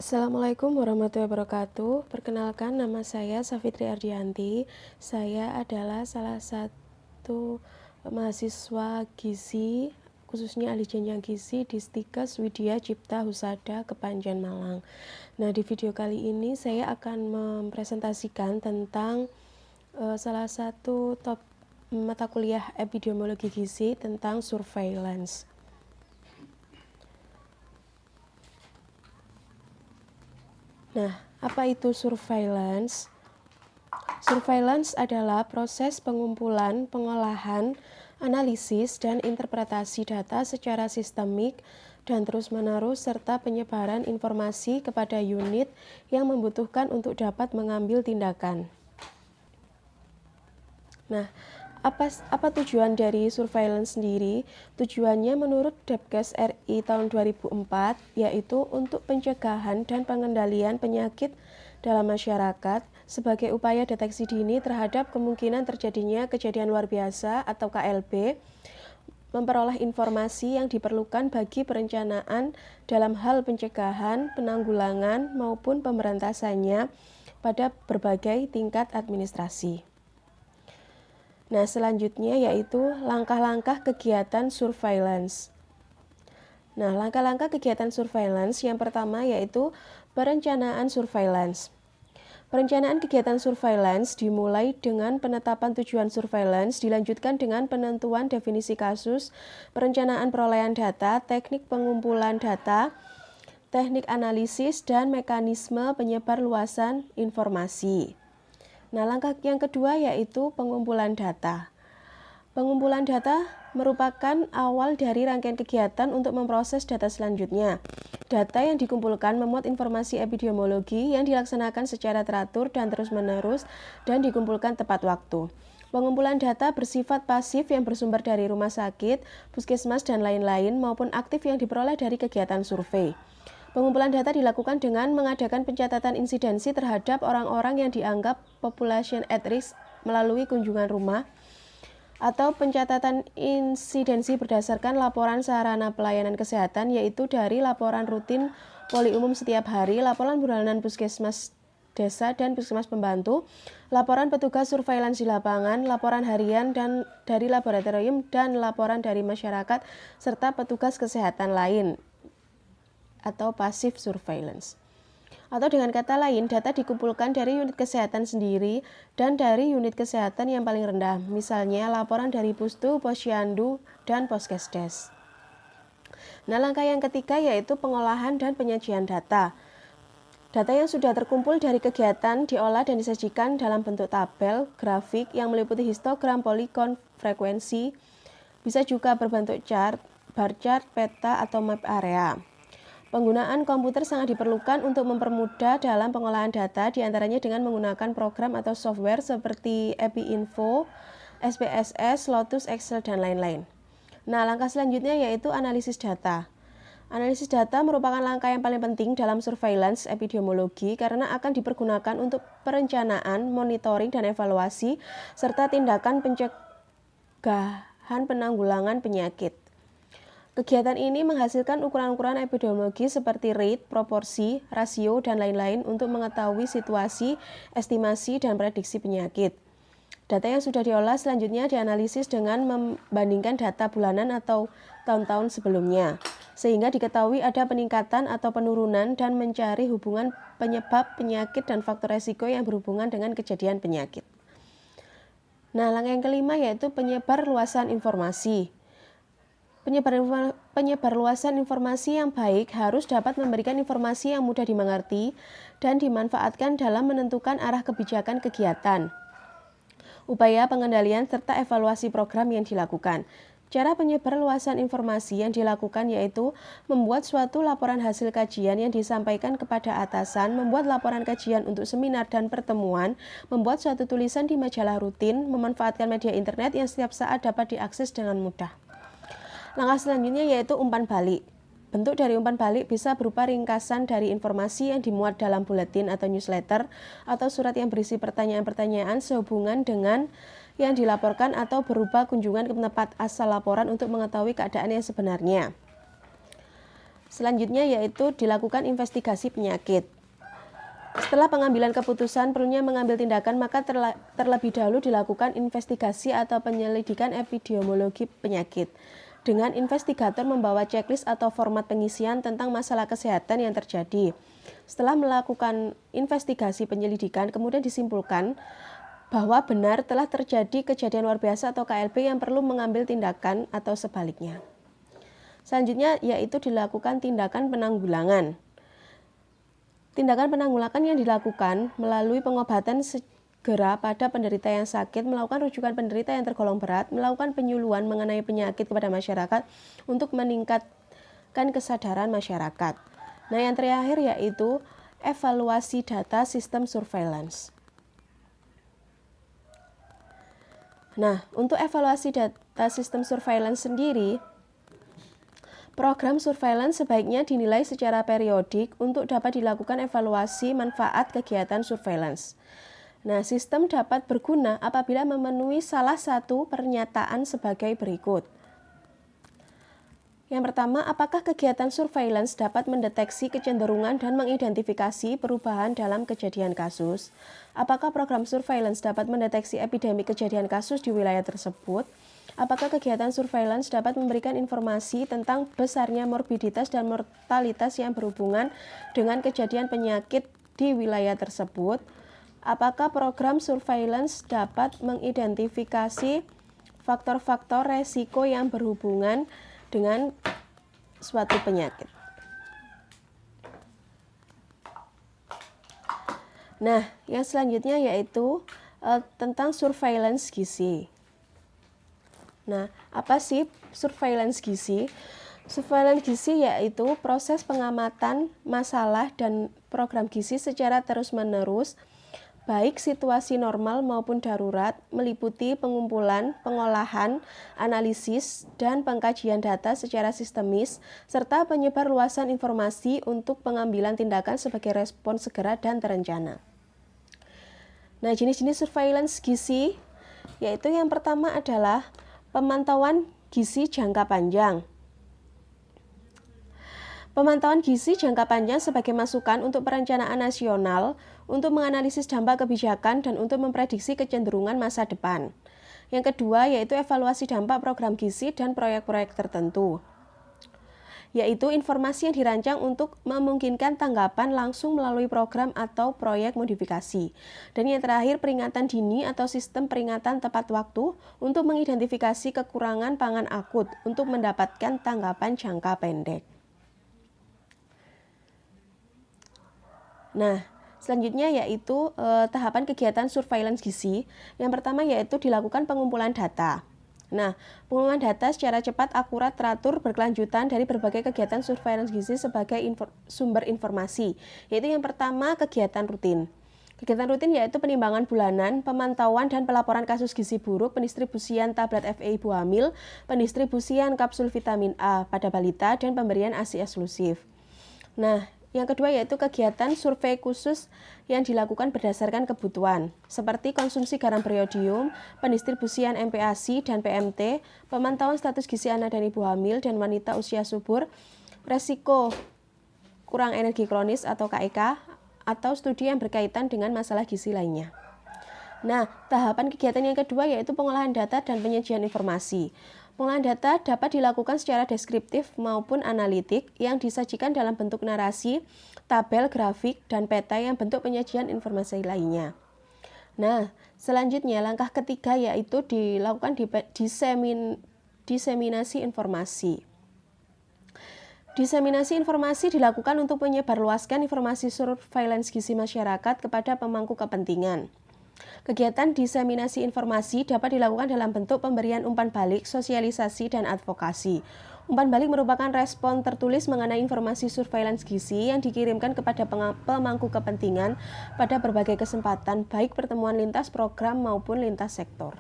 Assalamualaikum warahmatullahi wabarakatuh. Perkenalkan, nama saya Safitri Ardianti. Saya adalah salah satu mahasiswa gizi, khususnya ahli jenjang gizi di Stikes Widya Cipta Husada Kepanjen Malang. Nah, di video kali ini saya akan mempresentasikan tentang salah satu mata kuliah epidemiologi gizi tentang surveillance. Nah, apa itu surveillance? Surveillance adalah proses pengumpulan, pengolahan, analisis, dan interpretasi data secara sistemik dan terus-menerus serta penyebaran informasi kepada unit yang membutuhkan untuk dapat mengambil tindakan. Nah, apa tujuan dari surveillance sendiri? Tujuannya menurut Depkes RI tahun 2004 yaitu untuk pencegahan dan pengendalian penyakit dalam masyarakat sebagai upaya deteksi dini terhadap kemungkinan terjadinya kejadian luar biasa atau KLB, memperoleh informasi yang diperlukan bagi perencanaan dalam hal pencegahan, penanggulangan maupun pemberantasannya pada berbagai tingkat administrasi. Nah, selanjutnya yaitu langkah-langkah kegiatan surveillance. Nah, langkah-langkah kegiatan surveillance yang pertama yaitu perencanaan surveillance. Perencanaan kegiatan surveillance dimulai dengan penetapan tujuan surveillance, dilanjutkan dengan penentuan definisi kasus, perencanaan perolehan data, teknik pengumpulan data, teknik analisis, dan mekanisme penyebarluasan informasi. Nah, langkah yang kedua yaitu pengumpulan data. Pengumpulan data merupakan awal dari rangkaian kegiatan untuk memproses data selanjutnya. Data yang dikumpulkan memuat informasi epidemiologi yang dilaksanakan secara teratur dan terus-menerus dan dikumpulkan tepat waktu. Pengumpulan data bersifat pasif yang bersumber dari rumah sakit, puskesmas, dan lain-lain maupun aktif yang diperoleh dari kegiatan survei. Pengumpulan data dilakukan dengan mengadakan pencatatan insidensi terhadap orang-orang yang dianggap population at risk melalui kunjungan rumah atau pencatatan insidensi berdasarkan laporan sarana pelayanan kesehatan yaitu dari laporan rutin poli umum setiap hari, laporan bulanan puskesmas desa dan puskesmas pembantu, laporan petugas surveillance di lapangan, laporan harian dan dari laboratorium dan laporan dari masyarakat serta petugas kesehatan lain atau passive surveillance. Atau dengan kata lain, data dikumpulkan dari unit kesehatan sendiri dan dari unit kesehatan yang paling rendah, misalnya laporan dari Pustu, Posyandu, dan Poskesdes. Nah, langkah yang ketiga yaitu pengolahan dan penyajian data. Data yang sudah terkumpul dari kegiatan diolah dan disajikan dalam bentuk tabel, grafik yang meliputi histogram, poligon, frekuensi, bisa juga berbentuk chart, bar chart, peta, atau map area. Penggunaan komputer sangat diperlukan untuk mempermudah dalam pengolahan data, diantaranya dengan menggunakan program atau software seperti EpiInfo, SPSS, Lotus, Excel, dan lain-lain. Nah, langkah selanjutnya yaitu analisis data. Analisis data merupakan langkah yang paling penting dalam surveillance epidemiologi karena akan dipergunakan untuk perencanaan, monitoring, dan evaluasi, serta tindakan pencegahan penanggulangan penyakit. Kegiatan ini menghasilkan ukuran-ukuran epidemiologi seperti rate, proporsi, rasio, dan lain-lain untuk mengetahui situasi, estimasi, dan prediksi penyakit. Data yang sudah diolah selanjutnya dianalisis dengan membandingkan data bulanan atau tahun-tahun sebelumnya, sehingga diketahui ada peningkatan atau penurunan dan mencari hubungan penyebab penyakit dan faktor resiko yang berhubungan dengan kejadian penyakit. Nah, langkah yang kelima yaitu penyebar luasan informasi. Penyebarluasan informasi yang baik harus dapat memberikan informasi yang mudah dimengerti dan dimanfaatkan dalam menentukan arah kebijakan kegiatan, upaya pengendalian serta evaluasi program yang dilakukan. Cara penyebarluasan informasi yang dilakukan yaitu membuat suatu laporan hasil kajian yang disampaikan kepada atasan, membuat laporan kajian untuk seminar dan pertemuan, membuat suatu tulisan di majalah rutin, memanfaatkan media internet yang setiap saat dapat diakses dengan mudah. Langkah selanjutnya yaitu umpan balik. Bentuk dari umpan balik bisa berupa ringkasan dari informasi yang dimuat dalam buletin atau newsletter atau surat yang berisi pertanyaan-pertanyaan sehubungan dengan yang dilaporkan atau berupa kunjungan ke tempat asal laporan untuk mengetahui keadaan yang sebenarnya. Selanjutnya yaitu dilakukan investigasi penyakit. Setelah pengambilan keputusan perlunya mengambil tindakan, maka terlebih dahulu dilakukan investigasi atau penyelidikan epidemiologi penyakit. Dengan investigator membawa checklist atau format pengisian tentang masalah kesehatan yang terjadi. Setelah melakukan investigasi penyelidikan, kemudian disimpulkan bahwa benar telah terjadi kejadian luar biasa atau KLB yang perlu mengambil tindakan atau sebaliknya. Selanjutnya yaitu dilakukan tindakan penanggulangan. Tindakan penanggulangan yang dilakukan melalui pengobatan segera pada penderita yang sakit, melakukan rujukan penderita yang tergolong berat, melakukan penyuluhan mengenai penyakit kepada masyarakat untuk meningkatkan kesadaran masyarakat. Nah, yang terakhir yaitu evaluasi data sistem surveillance. Nah, untuk evaluasi data sistem surveillance sendiri, program surveillance sebaiknya dinilai secara periodik untuk dapat dilakukan evaluasi manfaat kegiatan surveillance. Nah, sistem dapat berguna apabila memenuhi salah satu pernyataan sebagai berikut. Yang pertama, apakah kegiatan surveillance dapat mendeteksi kecenderungan dan mengidentifikasi perubahan dalam kejadian kasus? Apakah program surveillance dapat mendeteksi epidemi kejadian kasus di wilayah tersebut? Apakah kegiatan surveillance dapat memberikan informasi tentang besarnya morbiditas dan mortalitas yang berhubungan dengan kejadian penyakit di wilayah tersebut? Apakah program surveillance dapat mengidentifikasi faktor-faktor resiko yang berhubungan dengan suatu penyakit? Nah, yang selanjutnya yaitu tentang surveillance gizi. Nah, apa sih surveillance gizi? Surveillance gizi yaitu proses pengamatan masalah dan program gizi secara terus-menerus, baik situasi normal maupun darurat, meliputi pengumpulan, pengolahan, analisis, dan pengkajian data secara sistemis, serta penyebarluasan informasi untuk pengambilan tindakan sebagai respon segera dan terencana. Nah, jenis-jenis surveillance gizi yaitu yang pertama adalah pemantauan gizi jangka panjang. Pemantauan gizi jangka panjang sebagai masukan untuk perencanaan nasional, untuk menganalisis dampak kebijakan, dan untuk memprediksi kecenderungan masa depan. Yang kedua yaitu evaluasi dampak program gizi dan proyek-proyek tertentu, yaitu informasi yang dirancang untuk memungkinkan tanggapan langsung melalui program atau proyek modifikasi. Dan yang terakhir, peringatan dini atau sistem peringatan tepat waktu untuk mengidentifikasi kekurangan pangan akut untuk mendapatkan tanggapan jangka pendek. Nah, selanjutnya yaitu tahapan kegiatan surveillance gizi. Yang pertama yaitu dilakukan pengumpulan data. Nah, pengumpulan data secara cepat, akurat, teratur, berkelanjutan dari berbagai kegiatan surveillance gizi sebagai sumber informasi, yaitu yang pertama kegiatan rutin. Kegiatan rutin yaitu penimbangan bulanan, pemantauan dan pelaporan kasus gizi buruk, pendistribusian tablet FE ibu hamil, pendistribusian kapsul vitamin A pada balita, dan pemberian ASI eksklusif. Nah, yang kedua yaitu kegiatan survei khusus yang dilakukan berdasarkan kebutuhan, seperti konsumsi garam beriodium, pendistribusian MPASI dan PMT, pemantauan status gizi anak dan ibu hamil dan wanita usia subur, resiko kurang energi kronis atau KEK, atau studi yang berkaitan dengan masalah gizi lainnya. Nah, tahapan kegiatan yang kedua yaitu pengolahan data dan penyajian informasi. Pengolahan data dapat dilakukan secara deskriptif maupun analitik yang disajikan dalam bentuk narasi, tabel, grafik, dan peta yang bentuk penyajian informasi lainnya. Nah, selanjutnya langkah ketiga yaitu dilakukan diseminasi informasi. Diseminasi informasi dilakukan untuk menyebarluaskan informasi surveillance gizi masyarakat kepada pemangku kepentingan. Kegiatan diseminasi informasi dapat dilakukan dalam bentuk pemberian umpan balik, sosialisasi, dan advokasi. Umpan balik merupakan respon tertulis mengenai informasi surveillance gizi yang dikirimkan kepada pemangku kepentingan pada berbagai kesempatan, baik pertemuan lintas program maupun lintas sektor.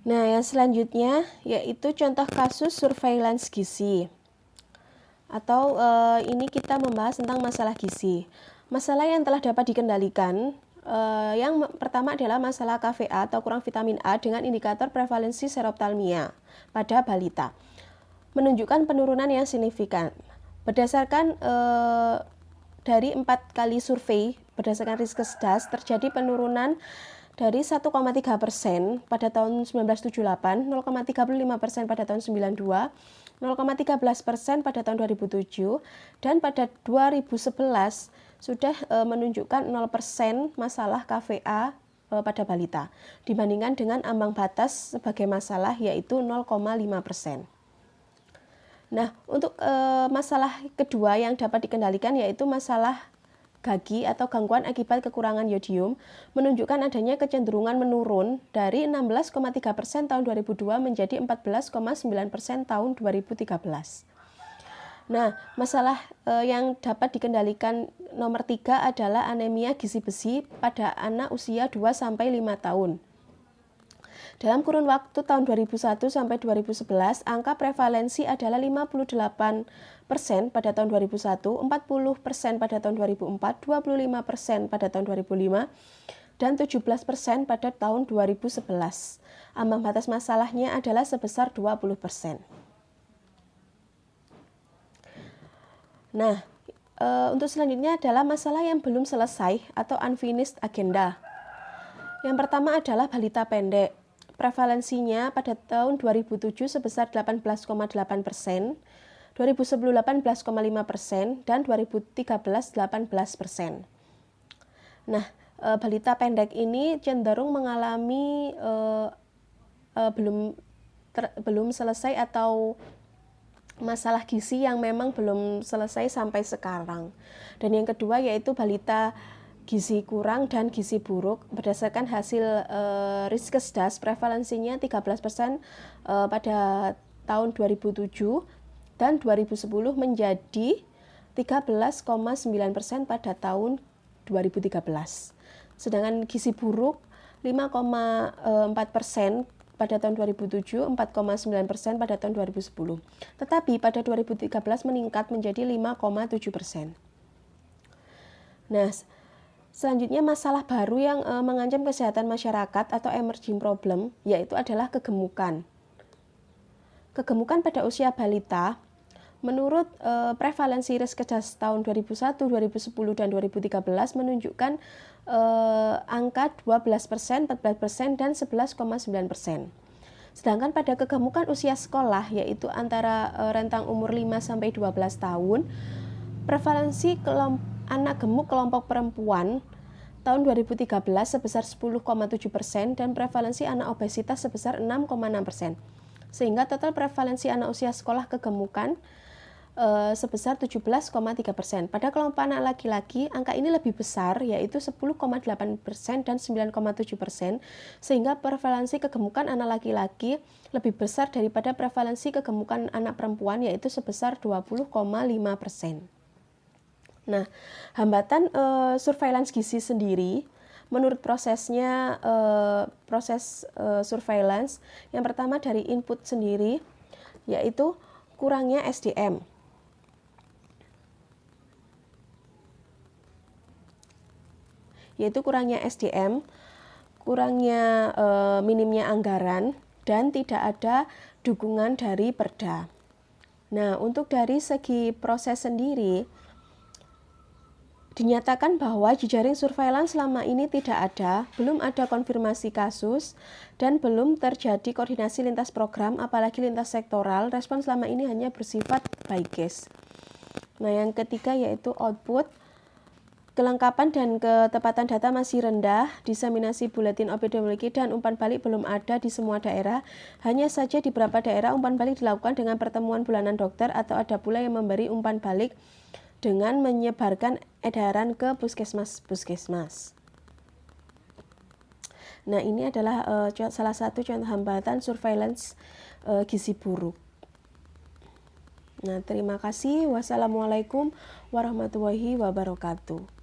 Nah, yang selanjutnya yaitu contoh kasus surveillance gizi. Atau ini kita membahas tentang masalah gizi. Masalah yang telah dapat dikendalikan, yang pertama adalah masalah KVA atau kurang vitamin A dengan indikator prevalensi seroptalmia pada balita. menunjukkan penurunan yang signifikan. Berdasarkan dari 4 kali survei berdasarkan Riskesdas, terjadi penurunan dari 1,3% pada tahun 1978, 0,35% pada tahun 92, 0,13% pada tahun 2007, dan pada 2011 sudah menunjukkan 0% masalah KVA pada balita dibandingkan dengan ambang batas sebagai masalah yaitu 0,5%. Nah, untuk masalah kedua yang dapat dikendalikan yaitu masalah gagi atau gangguan akibat kekurangan yodium, menunjukkan adanya kecenderungan menurun dari 16,3% tahun 2002 menjadi 14,9% tahun 2013. Nah, masalah yang dapat dikendalikan nomor 3 adalah anemia gizi besi pada anak usia 2-5 tahun. Dalam kurun waktu tahun 2001 sampai 2011, angka prevalensi adalah 58% pada tahun 2001, 40% pada tahun 2004, 25% pada tahun 2005, dan 17% pada tahun 2011. Ambang batas masalahnya adalah sebesar 20%. Nah, untuk selanjutnya adalah masalah yang belum selesai atau unfinished agenda. Yang pertama adalah balita pendek. Prevalensinya pada tahun 2007 sebesar 18,8%, 2010 18,5%, dan 2013 18%. Nah, balita pendek ini cenderung mengalami belum selesai atau masalah gizi yang memang belum selesai sampai sekarang. Dan yang kedua yaitu balita gizi kurang dan gizi buruk. Berdasarkan hasil Riskesdas, prevalensinya 13% pada tahun 2007 dan 2010 menjadi 13,9% pada tahun 2013. Sedangkan gizi buruk 5,4% pada tahun 2007, 4,9% pada tahun 2010. Tetapi pada 2013 meningkat menjadi 5,7%. Nah, selanjutnya masalah baru yang mengancam kesehatan masyarakat atau emerging problem yaitu adalah kegemukan. Kegemukan pada usia balita menurut prevalensi Riskesdas tahun 2001, 2010, dan 2013 menunjukkan angka 12%, 14%, dan 11,9%. Sedangkan pada kegemukan usia sekolah yaitu antara rentang umur 5-12 tahun, prevalensi anak gemuk kelompok perempuan tahun 2013 sebesar 10,7% dan prevalensi anak obesitas sebesar 6,6%. Sehingga total prevalensi anak usia sekolah kegemukan sebesar 17,3%. Pada kelompok anak laki-laki, angka ini lebih besar yaitu 10,8% dan 9,7%, sehingga prevalensi kegemukan anak laki-laki lebih besar daripada prevalensi kegemukan anak perempuan yaitu sebesar 20,5%. Nah, hambatan surveillance gizi sendiri, menurut prosesnya, proses surveillance, yang pertama dari input sendiri, yaitu kurangnya SDM. Yaitu kurangnya SDM, kurangnya minimnya anggaran, dan tidak ada dukungan dari Perda. Nah, untuk dari segi proses sendiri, dinyatakan bahwa jejaring surveillance selama ini tidak ada, belum ada konfirmasi kasus, dan belum terjadi koordinasi lintas program, apalagi lintas sektoral. Respon selama ini hanya bersifat by case. Nah, yang ketiga yaitu output. Kelengkapan dan ketepatan data masih rendah, diseminasi buletin epidemiologi dan umpan balik belum ada di semua daerah. Hanya saja di beberapa daerah umpan balik dilakukan dengan pertemuan bulanan dokter atau ada pula yang memberi umpan balik dengan menyebarkan edaran ke puskesmas-puskesmas. Nah, ini adalah salah satu contoh hambatan surveillance gizi buruk. Nah, terima kasih. Wassalamualaikum warahmatullahi wabarakatuh.